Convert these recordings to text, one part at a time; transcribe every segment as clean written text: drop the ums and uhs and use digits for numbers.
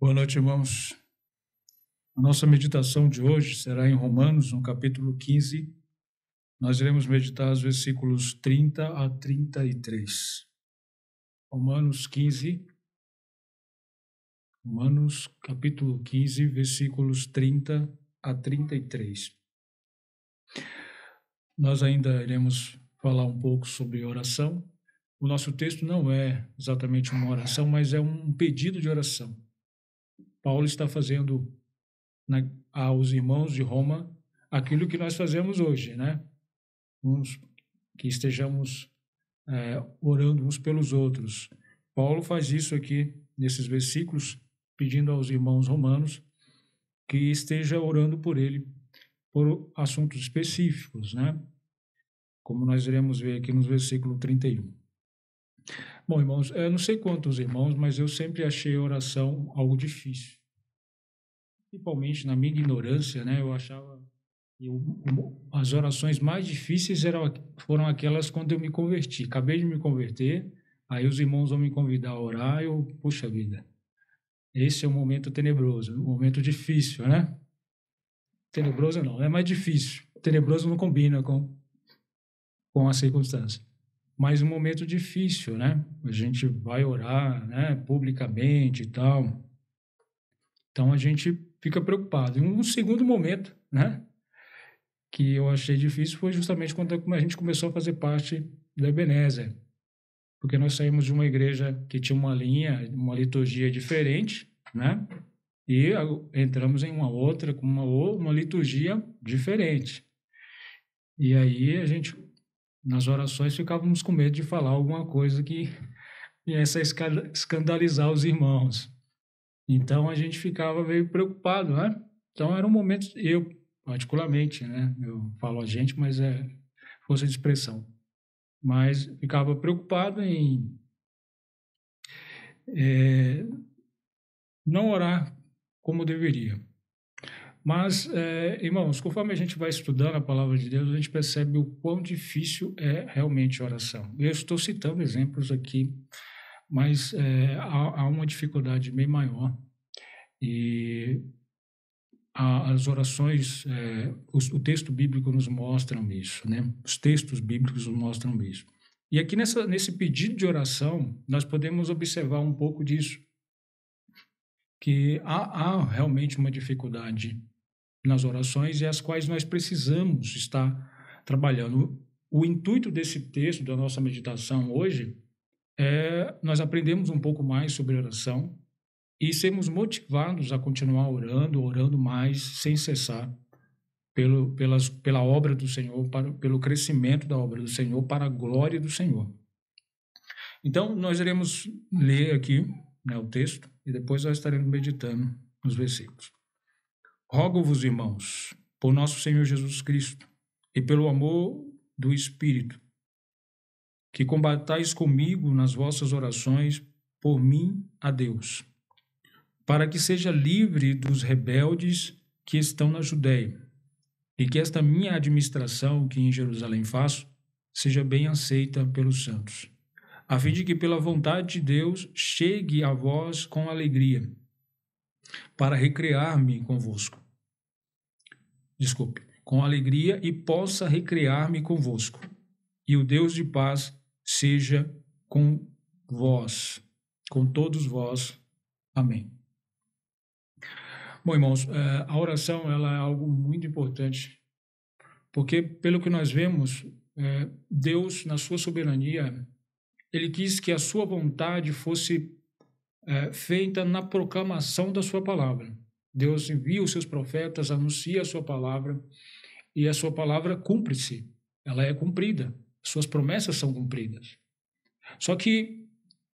Boa noite, irmãos. A nossa meditação de hoje será em Romanos, no capítulo 15. Nós iremos meditar os versículos 30 a 33. Romanos capítulo 15, versículos 30 a 33. Nós ainda iremos falar um pouco sobre oração. O nosso texto não é exatamente uma oração, mas é um pedido de oração. Paulo está fazendo aos irmãos de Roma aquilo que nós fazemos hoje, né? Que estejamos orando uns pelos outros. Paulo faz isso aqui nesses versículos, pedindo aos irmãos romanos que esteja orando por ele, por assuntos específicos, né? Como nós iremos ver aqui no versículo 31. Bom, irmãos, eu não sei quantos irmãos, mas eu sempre achei a oração algo difícil. Principalmente na minha ignorância, né? Eu achava que as orações mais difíceis foram aquelas quando eu me converti. Acabei de me converter, aí os irmãos vão me convidar a orar, puxa vida, esse é um momento tenebroso, um momento difícil, né? Tenebroso não, é mais difícil. Tenebroso não combina com a circunstância. Mas um momento difícil, né? A gente vai orar, né, publicamente e tal. Então a gente fica preocupado. E um segundo momento, né, que eu achei difícil foi justamente quando a gente começou a fazer parte da Ebenezer, porque nós saímos de uma igreja que tinha uma liturgia diferente, né, e entramos em uma outra com uma liturgia diferente. E aí a gente, nas orações, ficávamos com medo de falar alguma coisa que viesse a escandalizar os irmãos. Então a gente ficava meio preocupado, né? Então era um momento, eu particularmente, né? Eu falo a gente, mas é força de expressão. Mas ficava preocupado em não orar como deveria. Mas, irmãos, conforme a gente vai estudando a palavra de Deus, a gente percebe o quão difícil é realmente a oração. Eu estou citando exemplos aqui, mas há uma dificuldade bem maior. E as orações, o texto bíblico nos mostram isso, né? Os textos bíblicos nos mostram isso. E aqui nesse pedido de oração, nós podemos observar um pouco disso, que há realmente uma dificuldade nas orações e as quais nós precisamos estar trabalhando. O intuito desse texto, da nossa meditação hoje, é nós aprendemos um pouco mais sobre oração e sermos motivados a continuar orando mais, sem cessar, pela obra do Senhor, pelo crescimento da obra do Senhor, para a glória do Senhor. Então, nós iremos ler aqui, né, o texto e depois nós estaremos meditando nos versículos. Rogo-vos, irmãos, por nosso Senhor Jesus Cristo e pelo amor do Espírito, que combatais comigo nas vossas orações por mim a Deus, para que seja livre dos rebeldes que estão na Judéia, e que esta minha administração que em Jerusalém faço seja bem aceita pelos santos, a fim de que pela vontade de Deus chegue a vós com alegria, para recrear-me convosco. Com alegria e possa recrear-me convosco. E o Deus de paz seja com vós, com todos vós. Amém. Bom, irmãos, a oração ela é algo muito importante, porque pelo que nós vemos, Deus, na sua soberania, ele quis que a sua vontade fosse feita na proclamação da sua palavra. Deus envia os seus profetas, anuncia a sua palavra, e a sua palavra cumpre-se, ela é cumprida, suas promessas são cumpridas. Só que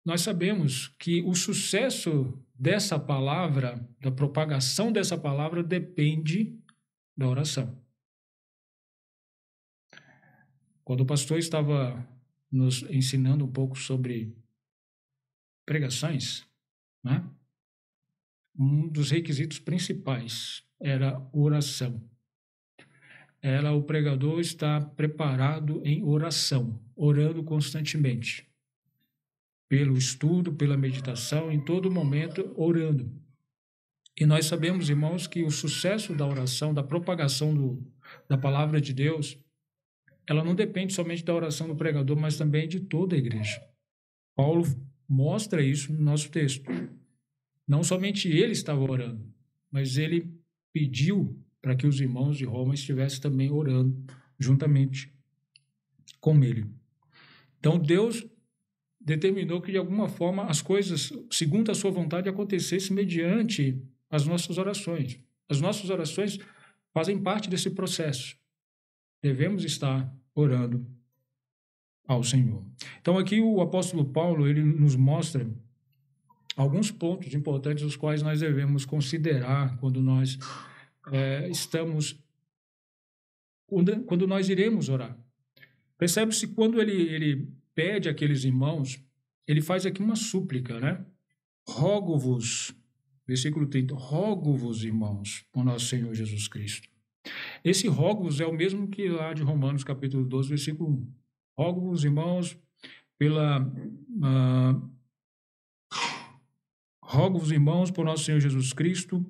nós sabemos que o sucesso dessa palavra, da propagação dessa palavra, depende da oração. Quando o pastor estava nos ensinando um pouco sobre pregações, né? Um dos requisitos principais era oração. Era o pregador estar preparado em oração, orando constantemente. Pelo estudo, pela meditação, em todo momento orando. E nós sabemos, irmãos, que o sucesso da oração, da propagação da palavra de Deus, ela não depende somente da oração do pregador, mas também de toda a igreja. Paulo mostra isso no nosso texto. Não somente ele estava orando, mas ele pediu para que os irmãos de Roma estivessem também orando juntamente com ele. Então, Deus determinou que, de alguma forma, as coisas, segundo a sua vontade, acontecessem mediante as nossas orações. As nossas orações fazem parte desse processo. Devemos estar orando ao Senhor. Então, aqui o apóstolo Paulo, ele nos mostra alguns pontos importantes os quais nós devemos considerar quando nós quando nós iremos orar. Percebe-se quando ele pede àqueles irmãos, ele faz aqui uma súplica, né? Rogo-vos, versículo 30, rogo-vos, irmãos, por nosso Senhor Jesus Cristo. Esse rogo-vos é o mesmo que lá de Romanos, capítulo 12, versículo 1. Rogo-vos, irmãos, rogo-vos, irmãos, por nosso Senhor Jesus Cristo.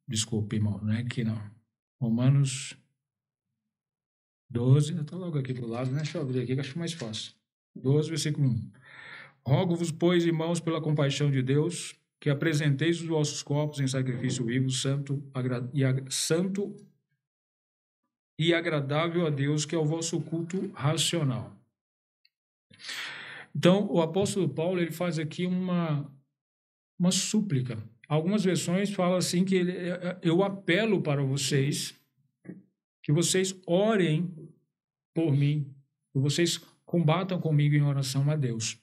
Desculpe, irmão, não é aqui não. Romanos 12, está logo aqui do lado, né? Deixa eu abrir aqui que acho mais fácil. 12, versículo 1. Rogo-vos, pois, irmãos, pela compaixão de Deus, que apresenteis os vossos corpos em sacrifício vivo, santo e agradável a Deus, que é o vosso culto racional. Então, o apóstolo Paulo, ele faz aqui uma súplica. Algumas versões falam assim que eu apelo para vocês, que vocês orem por mim, que vocês combatam comigo em oração a Deus.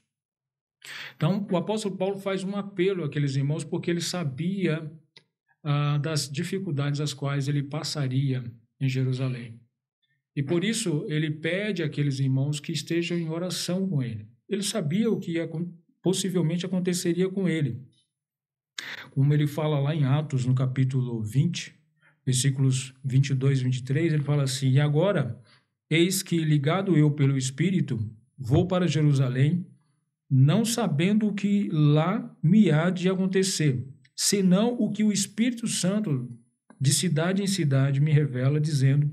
Então, o apóstolo Paulo faz um apelo àqueles irmãos porque ele sabia das dificuldades às quais ele passaria em Jerusalém. E por isso ele pede àqueles irmãos que estejam em oração com ele. Ele sabia o que possivelmente aconteceria com ele. Como ele fala lá em Atos, no capítulo 20, versículos 22 e 23, ele fala assim: E agora, eis que, ligado eu pelo Espírito, vou para Jerusalém, não sabendo o que lá me há de acontecer, senão o que o Espírito Santo, de cidade em cidade, me revela, dizendo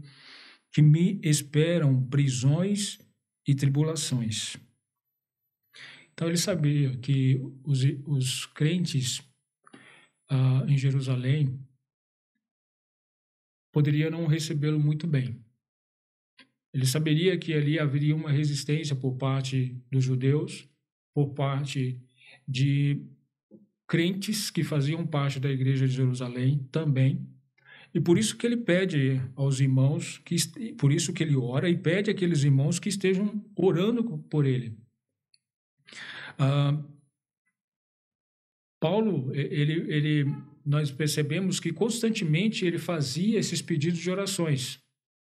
que me esperam prisões e tribulações. Então, ele sabia que os crentes em Jerusalém poderiam não recebê-lo muito bem. Ele saberia que ali haveria uma resistência por parte dos judeus, por parte de crentes que faziam parte da igreja de Jerusalém também. E por isso que ele pede aos irmãos, por isso que ele ora e pede àqueles irmãos que estejam orando por ele. Paulo, nós percebemos que constantemente ele fazia esses pedidos de orações.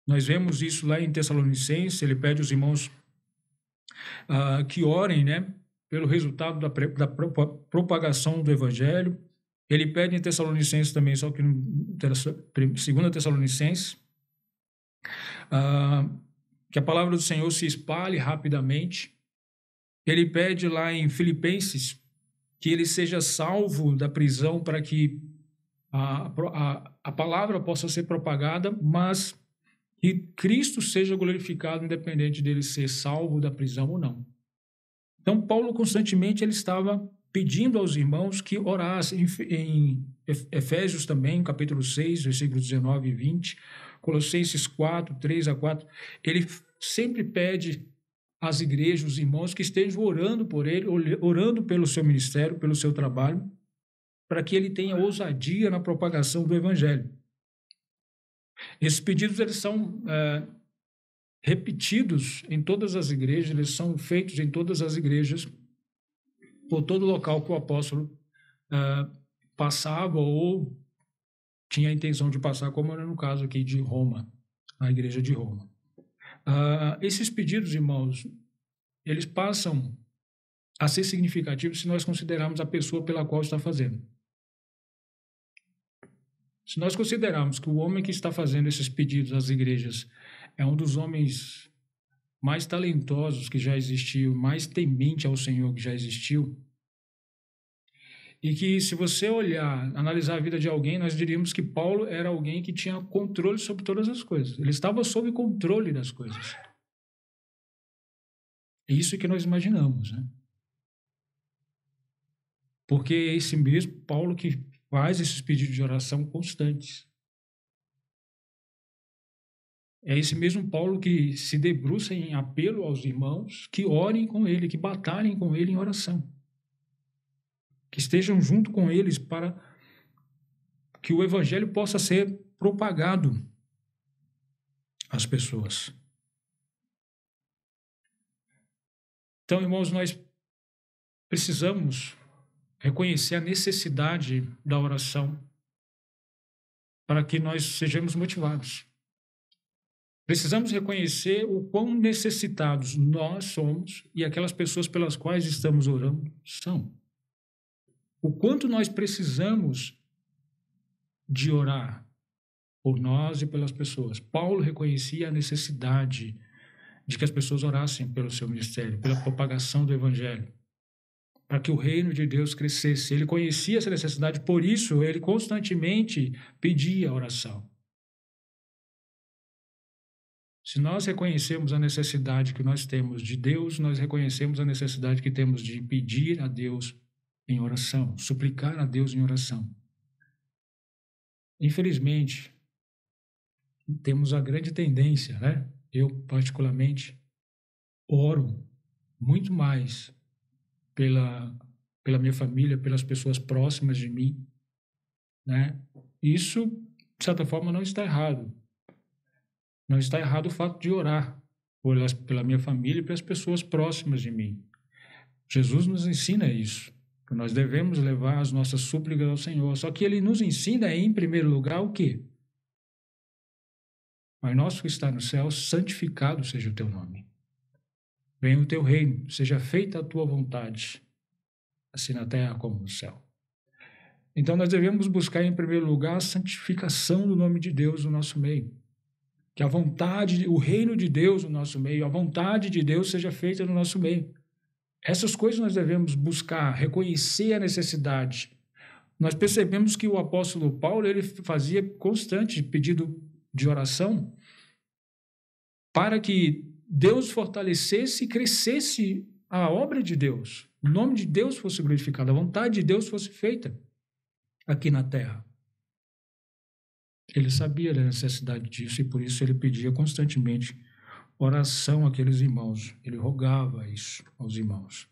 Nós vemos isso lá em Tessalonicenses, ele pede aos irmãos que orem, né, pelo resultado da propagação do Evangelho. Ele pede em Tessalonicenses também, só que em 2 Tessalonicenses, que a palavra do Senhor se espalhe rapidamente. Ele pede lá em Filipenses que ele seja salvo da prisão para que a palavra possa ser propagada, mas que Cristo seja glorificado independente dele ser salvo da prisão ou não. Então, Paulo constantemente ele estava pedindo aos irmãos que orassem em Efésios também, capítulo 6, versículos 19 e 20, Colossenses 4, 3 a 4, ele sempre pede às igrejas, os irmãos, que estejam orando por ele, orando pelo seu ministério, pelo seu trabalho, para que ele tenha ousadia na propagação do Evangelho. Esses pedidos eles são repetidos em todas as igrejas, eles são feitos em todas as igrejas, por todo local que o apóstolo passava ou tinha a intenção de passar, como era no caso aqui de Roma, a igreja de Roma. Esses pedidos, irmãos, eles passam a ser significativos se nós considerarmos a pessoa pela qual está fazendo. Se nós considerarmos que o homem que está fazendo esses pedidos às igrejas é um dos homens mais talentosos que já existiu, mais temente ao Senhor que já existiu, E que, se você olhar, analisar a vida de alguém, nós diríamos que Paulo era alguém que tinha controle sobre todas as coisas. Ele estava sob controle das coisas. É isso que nós imaginamos, né? Porque é esse mesmo Paulo que faz esses pedidos de oração constantes. É esse mesmo Paulo que se debruça em apelo aos irmãos que orem com ele, que batalhem com ele em oração. Que estejam junto com eles para que o evangelho possa ser propagado às pessoas. Então, irmãos, nós precisamos reconhecer a necessidade da oração para que nós sejamos motivados. Precisamos reconhecer o quão necessitados nós somos e aquelas pessoas pelas quais estamos orando são. O quanto nós precisamos de orar por nós e pelas pessoas. Paulo reconhecia a necessidade de que as pessoas orassem pelo seu ministério, pela propagação do evangelho, para que o reino de Deus crescesse. Ele conhecia essa necessidade, por isso ele constantemente pedia oração. Se nós reconhecemos a necessidade que nós temos de Deus, nós reconhecemos a necessidade que temos de pedir a Deus em oração, suplicar a Deus em oração. Infelizmente, temos a grande tendência, né? Eu, particularmente, oro muito mais pela minha família, pelas pessoas próximas de mim, né? Isso, de certa forma, não está errado. Não está errado o fato de orar pela minha família e pelas pessoas próximas de mim. Jesus nos ensina isso, que nós devemos levar as nossas súplicas ao Senhor. Só que ele nos ensina, em primeiro lugar, o quê? Pai nosso que está no céu, santificado seja o teu nome. Venha o teu reino, seja feita a tua vontade, assim na terra como no céu. Então nós devemos buscar, em primeiro lugar, a santificação do nome de Deus no nosso meio. Que a vontade, o reino de Deus no nosso meio, a vontade de Deus seja feita no nosso meio. Essas coisas nós devemos buscar, reconhecer a necessidade. Nós percebemos que o apóstolo Paulo, ele fazia constante pedido de oração para que Deus fortalecesse e crescesse a obra de Deus. O nome de Deus fosse glorificado, a vontade de Deus fosse feita aqui na terra. Ele sabia da necessidade disso e por isso ele pedia constantemente oração àqueles irmãos. Ele rogava isso aos irmãos.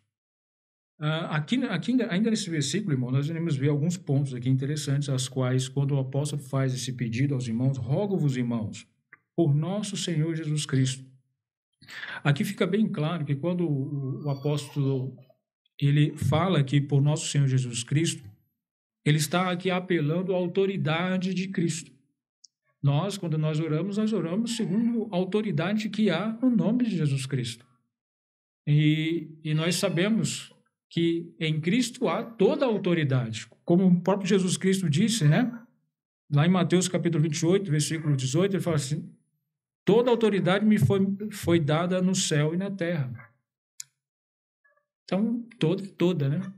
Ainda nesse versículo, irmão, nós iremos ver alguns pontos aqui interessantes, as quais, quando o apóstolo faz esse pedido aos irmãos, rogo-vos, irmãos, por nosso Senhor Jesus Cristo. Aqui fica bem claro que quando o apóstolo ele fala aqui por nosso Senhor Jesus Cristo, ele está aqui apelando à autoridade de Cristo. Quando nós oramos segundo a autoridade que há no nome de Jesus Cristo. E nós sabemos que em Cristo há toda a autoridade. Como o próprio Jesus Cristo disse, né? Lá em Mateus capítulo 28, versículo 18, ele fala assim, toda a autoridade me foi dada no céu e na terra. Então, toda, né?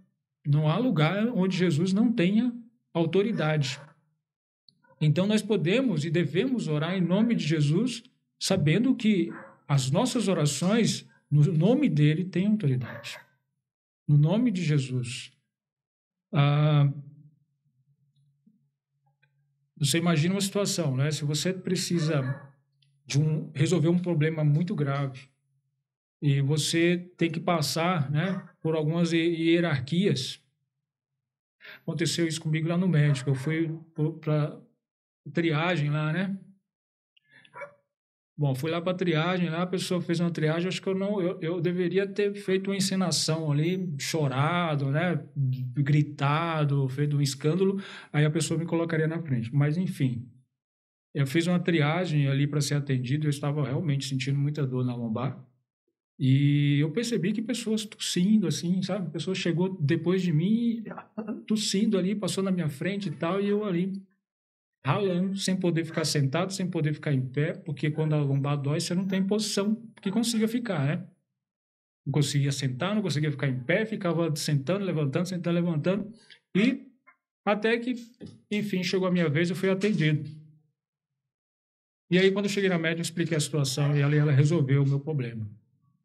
Não há lugar onde Jesus não tenha autoridade. Então, nós podemos e devemos orar em nome de Jesus, sabendo que as nossas orações, no nome dele, têm autoridade. No nome de Jesus. Você imagina uma situação, né? Se você precisa resolver um problema muito grave e você tem que passar, né, por algumas hierarquias. Aconteceu isso comigo lá no médico. Eu fui para triagem lá, né? Bom, fui lá para triagem, lá a pessoa fez uma triagem, acho que eu deveria ter feito uma encenação ali, chorado, né? Gritado, feito um escândalo, aí a pessoa me colocaria na frente. Mas, enfim, eu fiz uma triagem ali para ser atendido, eu estava realmente sentindo muita dor na lombar, e eu percebi que pessoas tossindo, assim, sabe? A pessoa chegou depois de mim, tossindo ali, passou na minha frente e tal, e eu ali ralando, sem poder ficar sentado, sem poder ficar em pé, porque quando a lombar dói, você não tem posição que consiga ficar, né? Não conseguia sentar, não conseguia ficar em pé, ficava sentando, levantando, sentando, levantando. E até que, enfim, chegou a minha vez, eu fui atendido. E aí, quando eu cheguei na médica, eu expliquei a situação e ela resolveu o meu problema.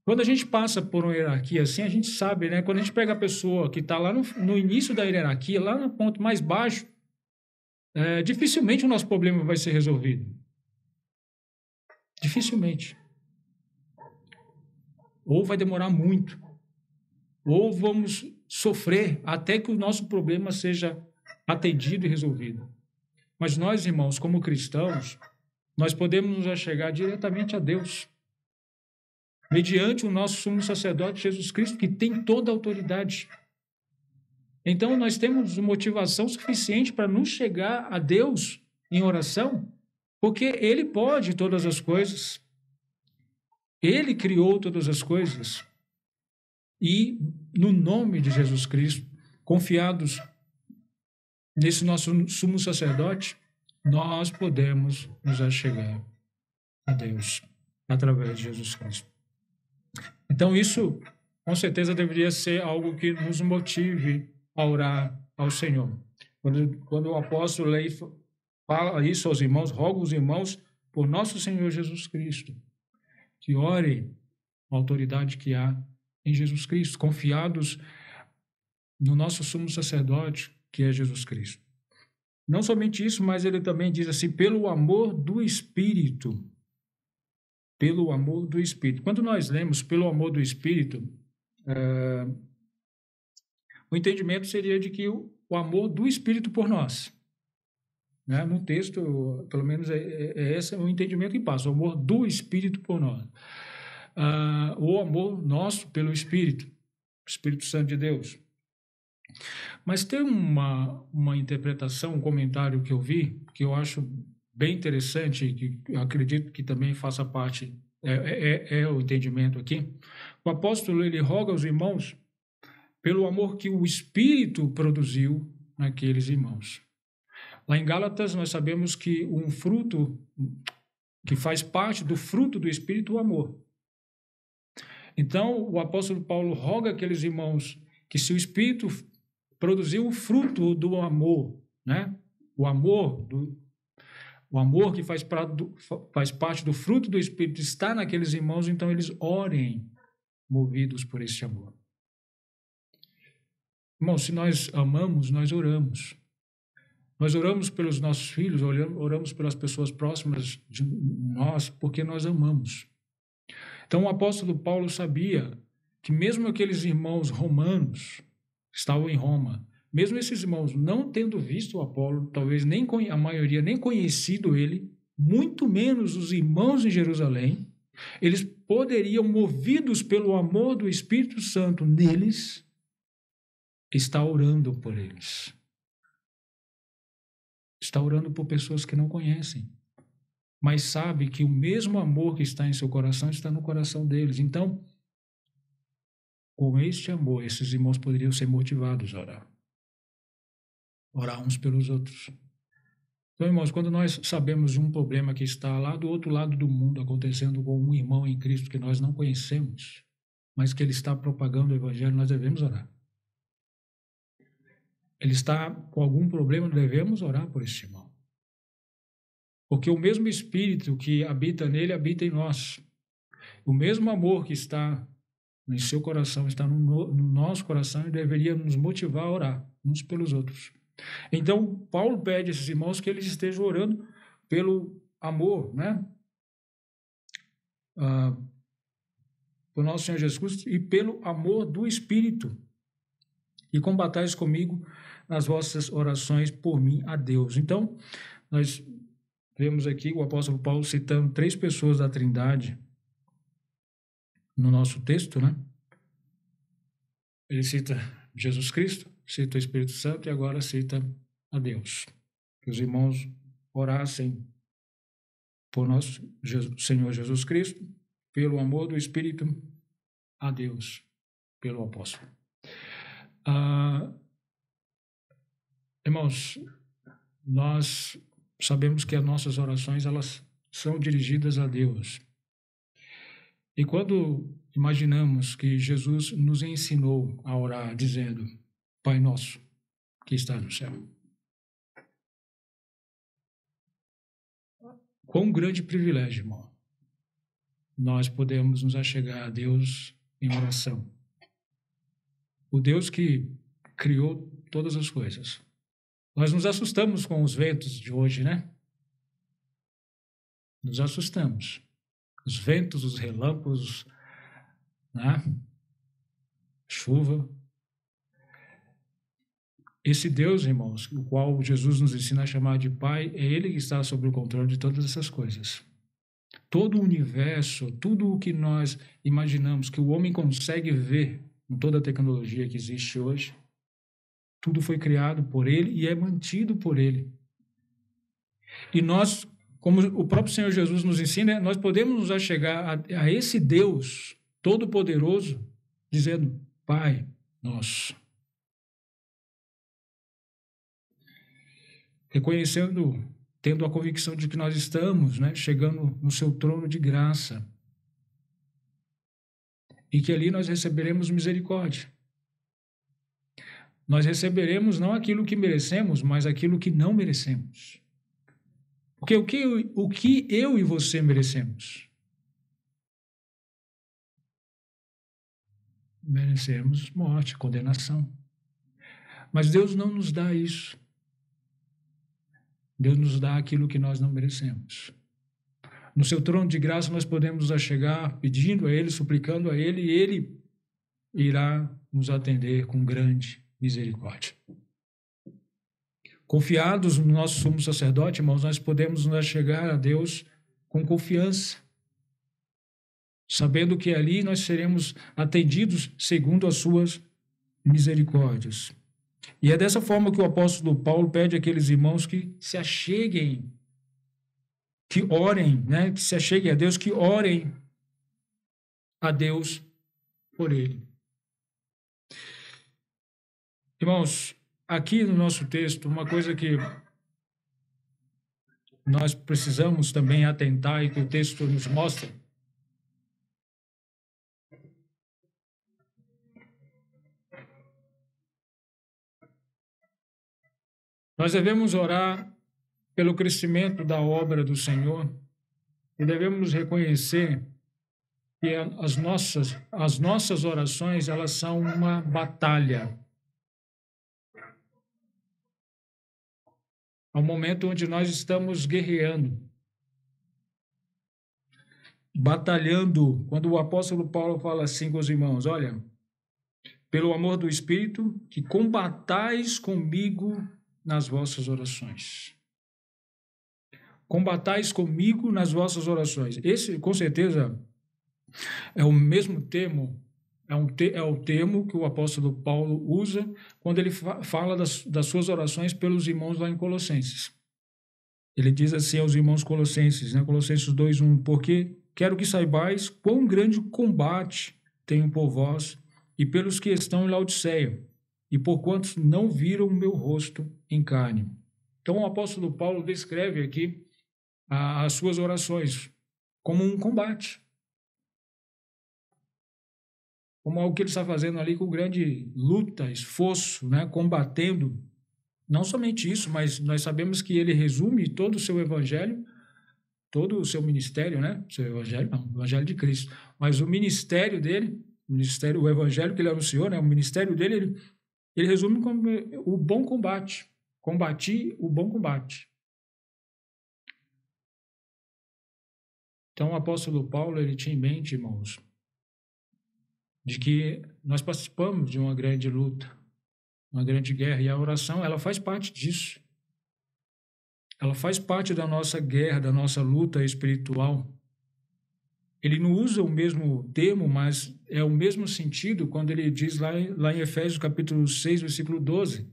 Quando a gente passa por uma hierarquia assim, a gente sabe, né? Quando a gente pega a pessoa que está lá no início da hierarquia, lá no ponto mais baixo, dificilmente o nosso problema vai ser resolvido. Dificilmente. Ou vai demorar muito. Ou vamos sofrer até que o nosso problema seja atendido e resolvido. Mas nós, irmãos, como cristãos, nós podemos nos achegar diretamente a Deus, mediante o nosso sumo sacerdote Jesus Cristo, que tem toda a autoridade. Então, nós temos motivação suficiente para nos chegar a Deus em oração, porque Ele pode todas as coisas. Ele criou todas as coisas. E, no nome de Jesus Cristo, confiados nesse nosso sumo sacerdote, nós podemos nos achegar a Deus através de Jesus Cristo. Então, isso, com certeza, deveria ser algo que nos motive a orar ao Senhor. Quando o apóstolo fala isso aos irmãos, roga os irmãos por nosso Senhor Jesus Cristo, que ore a autoridade que há em Jesus Cristo, confiados no nosso sumo sacerdote, que é Jesus Cristo. Não somente isso, mas ele também diz assim, pelo amor do Espírito. Pelo amor do Espírito. Quando nós lemos pelo amor do Espírito, o entendimento seria de que o amor do Espírito por nós. Né? No texto, pelo menos esse é o entendimento que passa, o amor do Espírito por nós. O amor nosso pelo Espírito, Espírito Santo de Deus. Mas tem uma interpretação, um comentário que eu vi, que eu acho bem interessante, que eu acredito que também faça parte, é o entendimento aqui. O apóstolo, ele roga aos irmãos pelo amor que o Espírito produziu naqueles irmãos. Lá em Gálatas, nós sabemos que um fruto que faz parte do fruto do Espírito é o amor. Então, o apóstolo Paulo roga àqueles irmãos que se o Espírito produziu o fruto do amor, né? O amor que faz parte do fruto do Espírito está naqueles irmãos, então eles orem movidos por esse amor. Irmãos, se nós amamos, nós oramos. Nós oramos pelos nossos filhos, oramos pelas pessoas próximas de nós, porque nós amamos. Então, o apóstolo Paulo sabia que mesmo aqueles irmãos romanos que estavam em Roma, mesmo esses irmãos não tendo visto o Apolo, talvez nem a maioria nem conhecido ele, muito menos os irmãos em Jerusalém, eles poderiam, movidos pelo amor do Espírito Santo neles, estar orando por eles. Está orando por pessoas que não conhecem, mas sabe que o mesmo amor que está em seu coração está no coração deles. Então, com este amor, esses irmãos poderiam ser motivados a orar. Orar uns pelos outros. Então, irmãos, quando nós sabemos de um problema que está lá do outro lado do mundo acontecendo com um irmão em Cristo que nós não conhecemos, mas que ele está propagando o Evangelho, nós devemos orar. Ele está com algum problema, devemos orar por esse irmão. Porque o mesmo Espírito que habita nele, habita em nós. O mesmo amor que está em seu coração, está no nosso coração e deveria nos motivar a orar uns pelos outros. Então, Paulo pede a esses irmãos que eles estejam orando pelo amor, né? Por nosso Senhor Jesus Cristo e pelo amor do Espírito. E combatais comigo nas vossas orações por mim a Deus. Então, nós vemos aqui o apóstolo Paulo citando 3 pessoas da Trindade no nosso texto, né? Ele cita Jesus Cristo, cita o Espírito Santo e agora cita a Deus. Que os irmãos orassem por nosso Senhor Jesus Cristo, pelo amor do Espírito, a Deus, pelo apóstolo. Irmãos, nós sabemos que as nossas orações, elas são dirigidas a Deus. E quando imaginamos que Jesus nos ensinou a orar dizendo, Pai Nosso, que está no céu. Quão grande privilégio, irmão, nós podemos nos achegar a Deus em oração. O Deus que criou todas as coisas. Nós nos assustamos com os ventos de hoje, né? Nos assustamos. Os ventos, os relâmpagos, né? Chuva. Esse Deus, irmãos, o qual Jesus nos ensina a chamar de Pai, é Ele que está sob o controle de todas essas coisas. Todo o universo, tudo o que nós imaginamos que o homem consegue ver com toda a tecnologia que existe hoje, tudo foi criado por Ele e é mantido por Ele. E nós, como o próprio Senhor Jesus nos ensina, nós podemos nos achegar a esse Deus Todo-Poderoso, dizendo, Pai nosso. Reconhecendo, tendo a convicção de que nós estamos, né, chegando no seu trono de graça e que ali nós receberemos misericórdia. Nós receberemos não aquilo que merecemos, mas aquilo que não merecemos. Porque o que eu e você merecemos? Merecemos morte, condenação. Mas Deus não nos dá isso. Deus nos dá aquilo que nós não merecemos. No seu trono de graça nós podemos nos achegar pedindo a Ele, suplicando a Ele, e Ele irá nos atender com grande misericórdia. Confiados no nosso sumo sacerdote, irmãos, nós podemos nos achegar a Deus com confiança, sabendo que ali nós seremos atendidos segundo as suas misericórdias. E é dessa forma que o apóstolo Paulo pede àqueles irmãos que se acheguem, que orem, né? Que se acheguem a Deus, que orem a Deus por ele. Irmãos, aqui no nosso texto, uma coisa que nós precisamos também atentar e que o texto nos mostra, nós devemos orar pelo crescimento da obra do Senhor e devemos reconhecer que as nossas orações, elas são uma batalha. É um momento onde nós estamos guerreando, batalhando. Quando o apóstolo Paulo fala assim com os irmãos, olha, pelo amor do Espírito, que combatais comigo nas vossas orações. Combatais comigo nas vossas orações. Esse, com certeza, é o mesmo termo, é o termo que o apóstolo Paulo usa quando ele fala das suas orações pelos irmãos lá em Colossenses. Ele diz assim aos irmãos colossenses, né? Colossenses 2:1, porque quero que saibais quão grande combate tenho por vós e pelos que estão em Laodiceia, e por quantos não viram o meu rosto em carne. Então o apóstolo Paulo descreve aqui as suas orações como um combate, como algo que ele está fazendo ali com grande luta, esforço, né? Combatendo. Não somente isso, mas nós sabemos que ele resume todo o seu evangelho, todo o seu ministério, né? Seu evangelho, não, o evangelho de Cristo. Mas o ministério dele, o evangelho que ele anunciou, né? O ministério dele, ele resume como o bom combate. Combati o bom combate. Então, o apóstolo Paulo, ele tinha em mente, irmãos, de que nós participamos de uma grande luta, uma grande guerra, e a oração, ela faz parte disso. Ela faz parte da nossa guerra, da nossa luta espiritual. Ele não usa o mesmo termo, mas é o mesmo sentido quando ele diz lá em Efésios capítulo 6, versículo 12,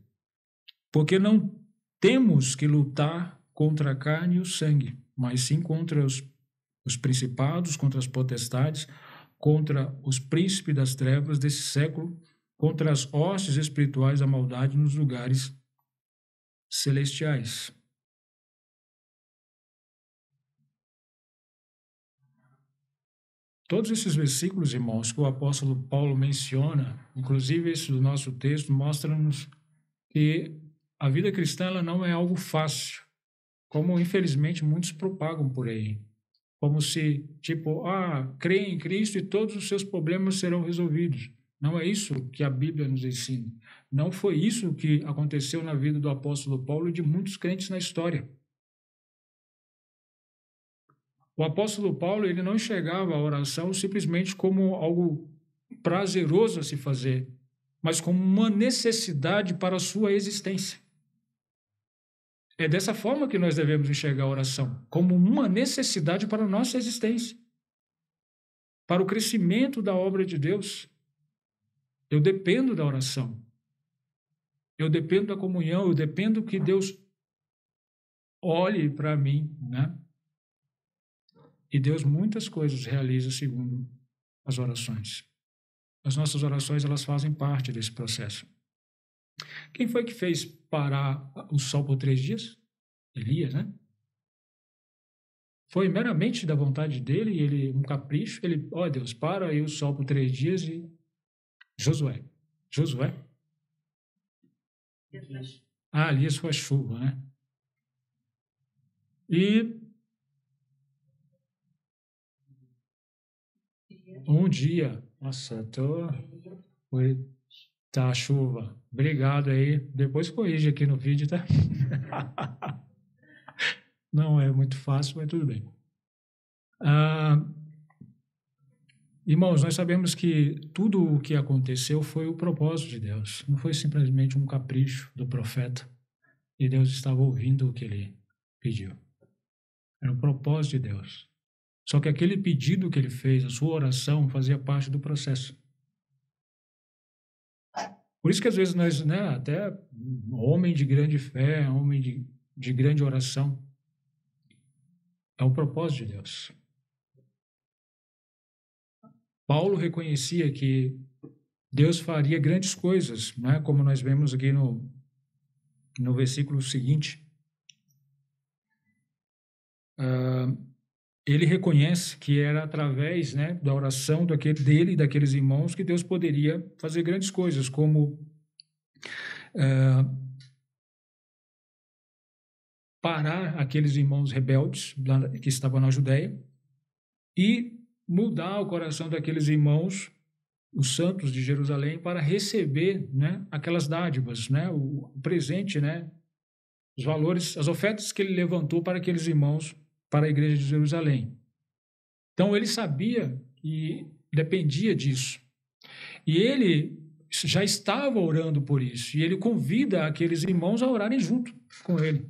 porque não temos que lutar contra a carne e o sangue, mas sim contra os principados, contra as potestades, contra os príncipes das trevas desse século, contra as hostes espirituais da maldade nos lugares celestiais. Todos esses versículos, irmãos, que o apóstolo Paulo menciona, inclusive esse do nosso texto, mostram-nos que a vida cristã ela não é algo fácil, como infelizmente muitos propagam por aí. Como se, tipo, crê em Cristo e todos os seus problemas serão resolvidos. Não é isso que a Bíblia nos ensina. Não foi isso que aconteceu na vida do apóstolo Paulo e de muitos crentes na história. O apóstolo Paulo, ele não enxergava a oração simplesmente como algo prazeroso a se fazer, mas como uma necessidade para a sua existência. É dessa forma que nós devemos enxergar a oração, como uma necessidade para a nossa existência, para o crescimento da obra de Deus. Eu dependo da oração, eu dependo da comunhão, eu dependo que Deus olhe para mim, né? E Deus muitas coisas realiza segundo as orações. As nossas orações, elas fazem parte desse processo. Quem foi que fez parar o sol por 3 dias? Elias, né? Foi meramente da vontade dele, ele um capricho, ele, Deus, para aí o sol por 3 dias e Josué. Elias foi a chuva, né? E um dia, nossa, tá a chuva. Obrigado aí. Depois corrige aqui no vídeo, tá? Não é muito fácil, mas tudo bem. Irmãos, nós sabemos que tudo o que aconteceu foi o propósito de Deus. Não foi simplesmente um capricho do profeta. E Deus estava ouvindo o que ele pediu. Era o propósito de Deus. Só que aquele pedido que ele fez, a sua oração, fazia parte do processo. Por isso que às vezes nós, né, até homem de grande fé, homem de grande oração, é o propósito de Deus. Paulo reconhecia que Deus faria grandes coisas, né, como nós vemos aqui no versículo seguinte. Ele reconhece que era através, né, da oração dele e daqueles irmãos que Deus poderia fazer grandes coisas, como parar aqueles irmãos rebeldes que estavam na Judéia e mudar o coração daqueles irmãos, os santos de Jerusalém, para receber, né, aquelas dádivas, né, o presente, né, os valores, as ofertas que ele levantou para aqueles irmãos, para a igreja de Jerusalém. Então ele sabia que dependia disso. E ele já estava orando por isso. E ele convida aqueles irmãos a orarem junto com ele.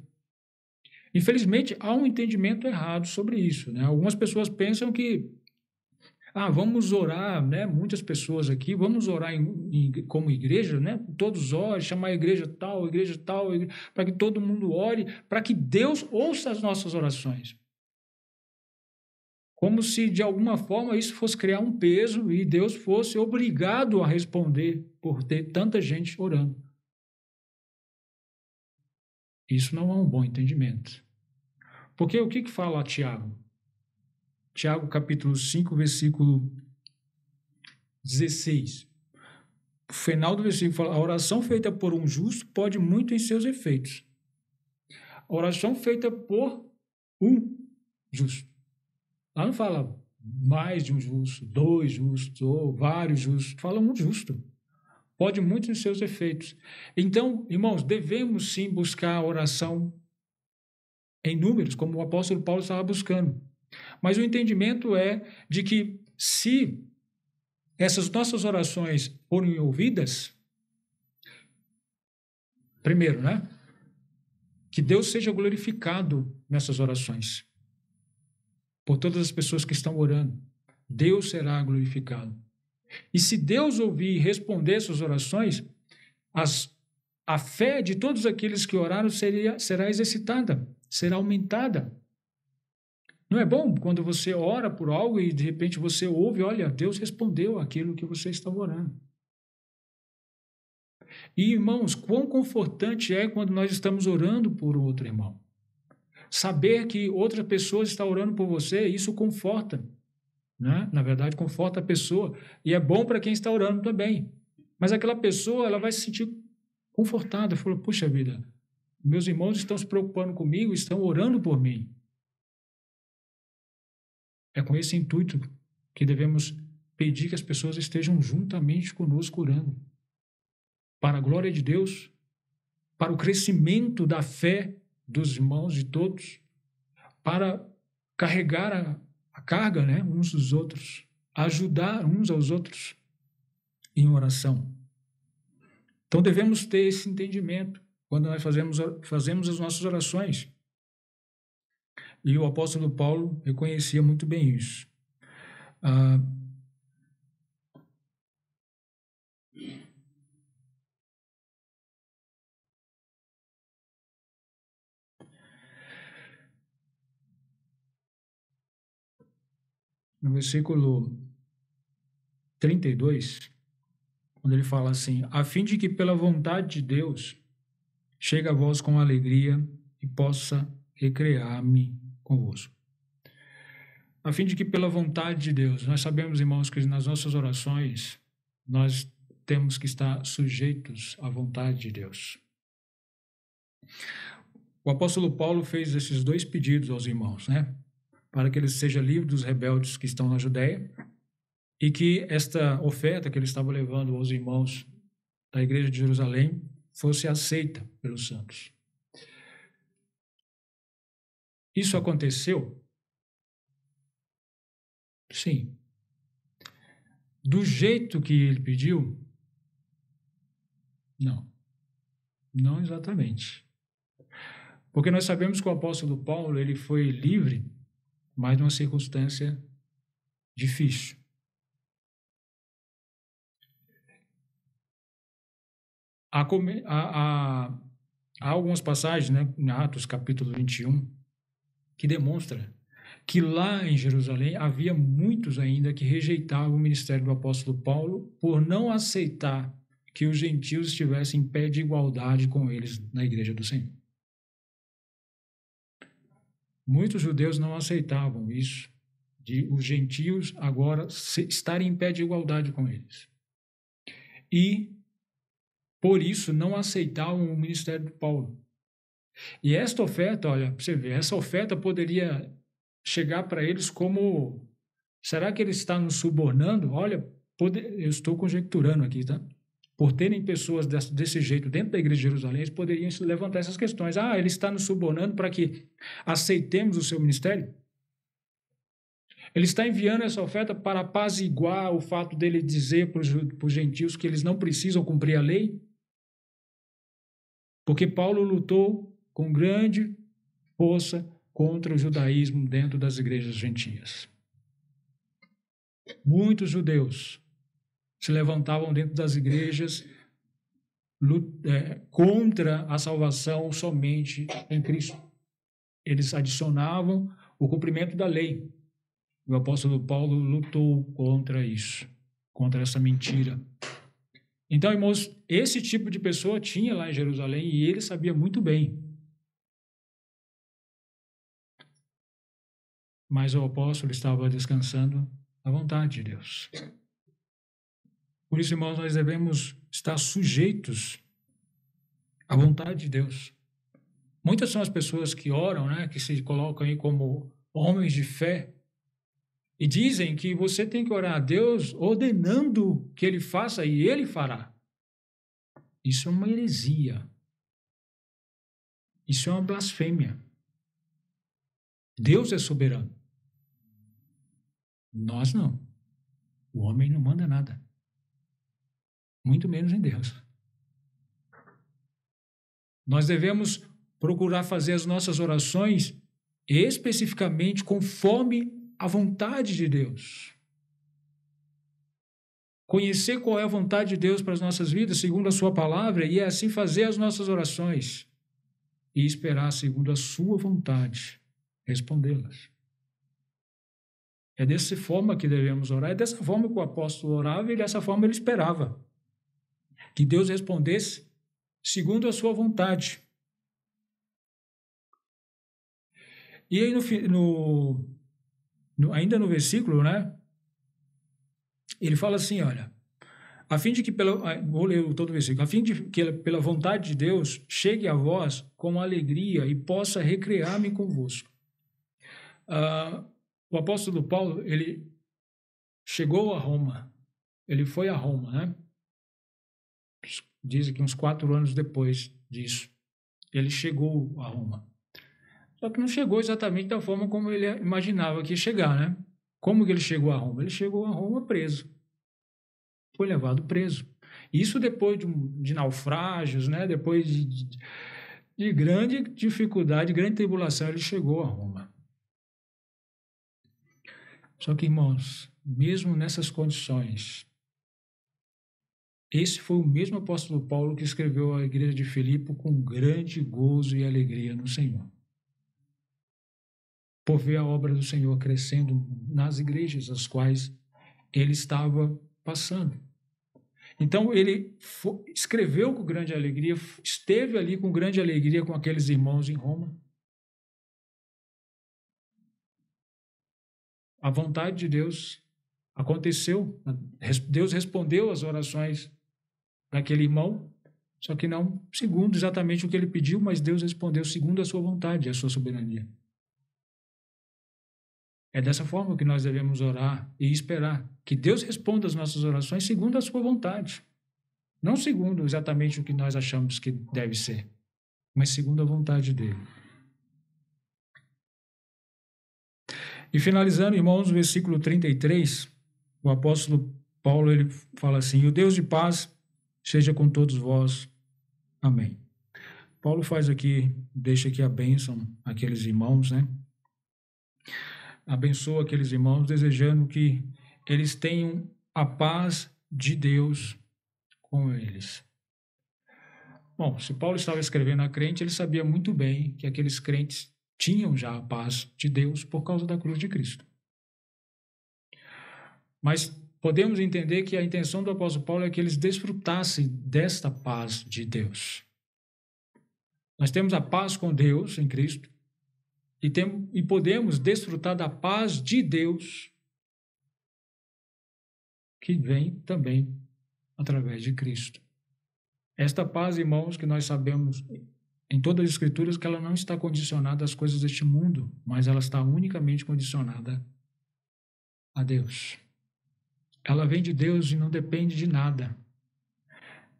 Infelizmente, há um entendimento errado sobre isso, né? Algumas pessoas pensam que vamos orar, né? Muitas pessoas aqui, vamos orar como igreja, né? Todos orem, chamar a igreja tal, para que todo mundo ore, para que Deus ouça as nossas orações. Como se, de alguma forma, isso fosse criar um peso e Deus fosse obrigado a responder por ter tanta gente orando. Isso não é um bom entendimento. Porque o que fala Tiago? Tiago, capítulo 5, versículo 16. O final do versículo fala: a oração feita por um justo pode muito em seus efeitos. A oração feita por um justo. Lá não fala mais de um justo, 2 justos ou vários justos. Fala um justo. Pode muito em seus efeitos. Então, irmãos, devemos sim buscar a oração em números, como o apóstolo Paulo estava buscando. Mas o entendimento é de que se essas nossas orações forem ouvidas, primeiro, né? Que Deus seja glorificado nessas orações. Por todas as pessoas que estão orando. Deus será glorificado. E se Deus ouvir e responder essas orações, a fé de todos aqueles que oraram será exercitada, será aumentada. Não é bom quando você ora por algo e de repente você ouve, olha, Deus respondeu aquilo que você estava orando. E, irmãos, quão confortante é quando nós estamos orando por outro irmão. Saber que outra pessoa está orando por você, isso conforta, né? Na verdade, conforta a pessoa e é bom para quem está orando também. Mas aquela pessoa, ela vai se sentir confortado, falou, puxa vida, meus irmãos estão se preocupando comigo, estão orando por mim. É com esse intuito que devemos pedir que as pessoas estejam juntamente conosco orando. Para a glória de Deus, para o crescimento da fé dos irmãos de todos, para carregar a carga, né, uns dos outros, ajudar uns aos outros em oração. Então devemos ter esse entendimento quando nós fazemos as nossas orações. E o apóstolo Paulo reconhecia muito bem isso. No versículo 32, quando ele fala assim, a fim de que pela vontade de Deus chegue a vós com alegria e possa recrear-me convosco. A fim de que pela vontade de Deus, nós sabemos, irmãos, que nas nossas orações nós temos que estar sujeitos à vontade de Deus. O apóstolo Paulo fez esses dois pedidos aos irmãos, né? Para que ele seja livre dos rebeldes que estão na Judéia e que esta oferta que ele estava levando aos irmãos da igreja de Jerusalém fosse aceita pelos santos. Isso aconteceu? Sim. Do jeito que ele pediu? Não. Não exatamente. Porque nós sabemos que o apóstolo Paulo ele foi livre, mas numa circunstância difícil. Há algumas passagens, né, em Atos capítulo 21, que demonstra que lá em Jerusalém havia muitos ainda que rejeitavam o ministério do apóstolo Paulo por não aceitar que os gentios estivessem em pé de igualdade com eles na igreja do Senhor. Muitos judeus não aceitavam isso, de os gentios agora estarem em pé de igualdade com eles. E, por isso, não aceitavam o ministério de Paulo. E esta oferta, olha, para você ver, essa oferta poderia chegar para eles como, será que ele está nos subornando? Olha, eu estou conjecturando aqui, tá? Por terem pessoas desse jeito dentro da igreja de Jerusalém, eles poderiam levantar essas questões. Ah, ele está nos subornando para que aceitemos o seu ministério? Ele está enviando essa oferta para apaziguar o fato dele dizer para os gentios que eles não precisam cumprir a lei? Porque Paulo lutou com grande força contra o judaísmo dentro das igrejas gentias. Muitos judeus se levantavam dentro das igrejas contra a salvação somente em Cristo. Eles adicionavam o cumprimento da lei. O apóstolo Paulo lutou contra isso, contra essa mentira. Então, irmãos, esse tipo de pessoa tinha lá em Jerusalém e ele sabia muito bem. Mas o apóstolo estava descansando à vontade de Deus. Por isso, irmãos, nós devemos estar sujeitos à vontade de Deus. Muitas são as pessoas que oram, né, que se colocam aí como homens de fé e dizem que você tem que orar a Deus ordenando que Ele faça e Ele fará. Isso é uma heresia. Isso é uma blasfêmia. Deus é soberano. Nós não. O homem não manda nada. Muito menos em Deus. Nós devemos procurar fazer as nossas orações especificamente conforme a vontade de Deus. Conhecer qual é a vontade de Deus para as nossas vidas, segundo a sua palavra, e assim fazer as nossas orações e esperar, segundo a sua vontade, respondê-las. É dessa forma que devemos orar, é dessa forma que o apóstolo orava e dessa forma ele esperava que Deus respondesse segundo a sua vontade. E aí, ainda no versículo, né, ele fala assim, olha, a fim de que, vou ler todo o versículo, a fim de que pela vontade de Deus chegue a vós com alegria e possa recrear-me convosco. O apóstolo Paulo, ele chegou a Roma, ele foi a Roma, né? Dizem que uns 4 anos depois disso, ele chegou a Roma. Só que não chegou exatamente da forma como ele imaginava que ia chegar, né? Como que ele chegou a Roma? Ele chegou a Roma preso. Foi levado preso. Isso depois de naufrágios, né? Depois de grande dificuldade, grande tribulação, ele chegou a Roma. Só que, irmãos, mesmo nessas condições, esse foi o mesmo apóstolo Paulo que escreveu à igreja de Filipe com grande gozo e alegria no Senhor, por ver a obra do Senhor crescendo nas igrejas às quais ele estava passando. Então, ele escreveu com grande alegria, esteve ali com grande alegria com aqueles irmãos em Roma. A vontade de Deus aconteceu, Deus respondeu às orações daquele irmão, só que não segundo exatamente o que ele pediu, mas Deus respondeu segundo a sua vontade, a sua soberania. É dessa forma que nós devemos orar e esperar que Deus responda às nossas orações segundo a sua vontade. Não segundo exatamente o que nós achamos que deve ser, mas segundo a vontade dele. E finalizando, irmãos, no versículo 33, o apóstolo Paulo ele fala assim: o Deus de paz seja com todos vós. Amém. Paulo faz aqui, deixa aqui a bênção àqueles irmãos, né? Abençoa aqueles irmãos, desejando que eles tenham a paz de Deus com eles. Bom, se Paulo estava escrevendo a crente, ele sabia muito bem que aqueles crentes tinham já a paz de Deus por causa da cruz de Cristo. Mas podemos entender que a intenção do apóstolo Paulo é que eles desfrutassem desta paz de Deus. Nós temos a paz com Deus em Cristo e podemos desfrutar da paz de Deus que vem também através de Cristo. Esta paz, irmãos, que nós sabemos em todas as Escrituras que ela não está condicionada às coisas deste mundo, mas ela está unicamente condicionada a Deus. Ela vem de Deus e não depende de nada.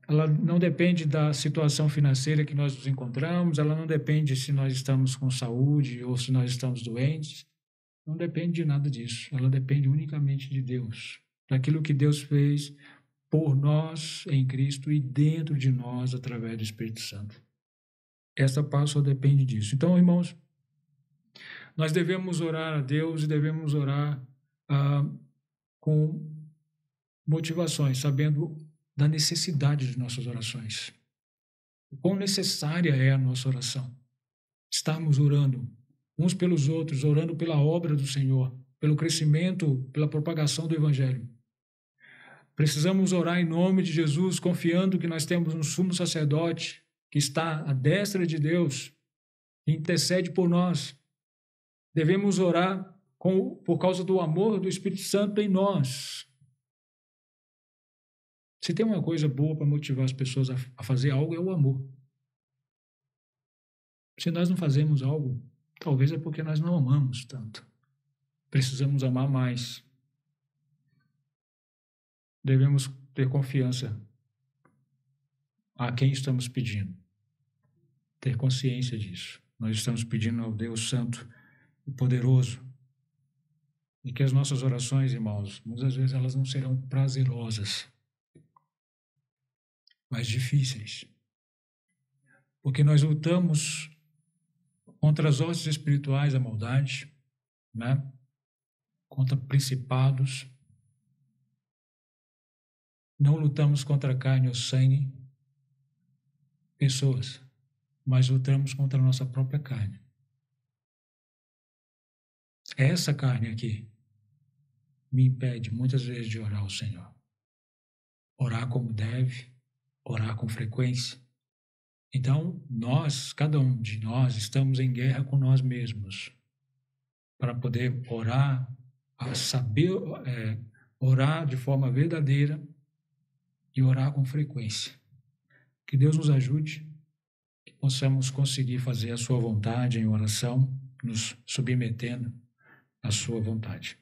Ela não depende da situação financeira que nós nos encontramos, ela não depende se nós estamos com saúde ou se nós estamos doentes. Não depende de nada disso. Ela depende unicamente de Deus, daquilo que Deus fez por nós em Cristo e dentro de nós através do Espírito Santo. Essa paz só depende disso. Então, irmãos, nós devemos orar a Deus e devemos orar com motivações, sabendo da necessidade de nossas orações. O quão necessária é a nossa oração. Estarmos orando uns pelos outros, orando pela obra do Senhor, pelo crescimento, pela propagação do Evangelho. Precisamos orar em nome de Jesus, confiando que nós temos um sumo sacerdote que está à destra de Deus, que intercede por nós. Devemos orar por causa do amor do Espírito Santo em nós. Se tem uma coisa boa para motivar as pessoas a fazer algo, é o amor. Se nós não fazemos algo, talvez é porque nós não amamos tanto. Precisamos amar mais. Devemos ter confiança a quem estamos pedindo. Ter consciência disso. Nós estamos pedindo ao Deus Santo e Poderoso. E que as nossas orações, irmãos, muitas vezes elas não serão prazerosas, mas difíceis. Porque nós lutamos contra as hostes espirituais da maldade, né? Contra principados. Não lutamos contra a carne ou sangue, pessoas, mas lutamos contra a nossa própria carne. Essa carne aqui me impede muitas vezes de orar ao Senhor. Orar como deve, orar com frequência. Então, cada um de nós, estamos em guerra com nós mesmos para poder orar, saber orar de forma verdadeira e orar com frequência. Que Deus nos ajude, que possamos conseguir fazer a sua vontade em oração, nos submetendo à sua vontade.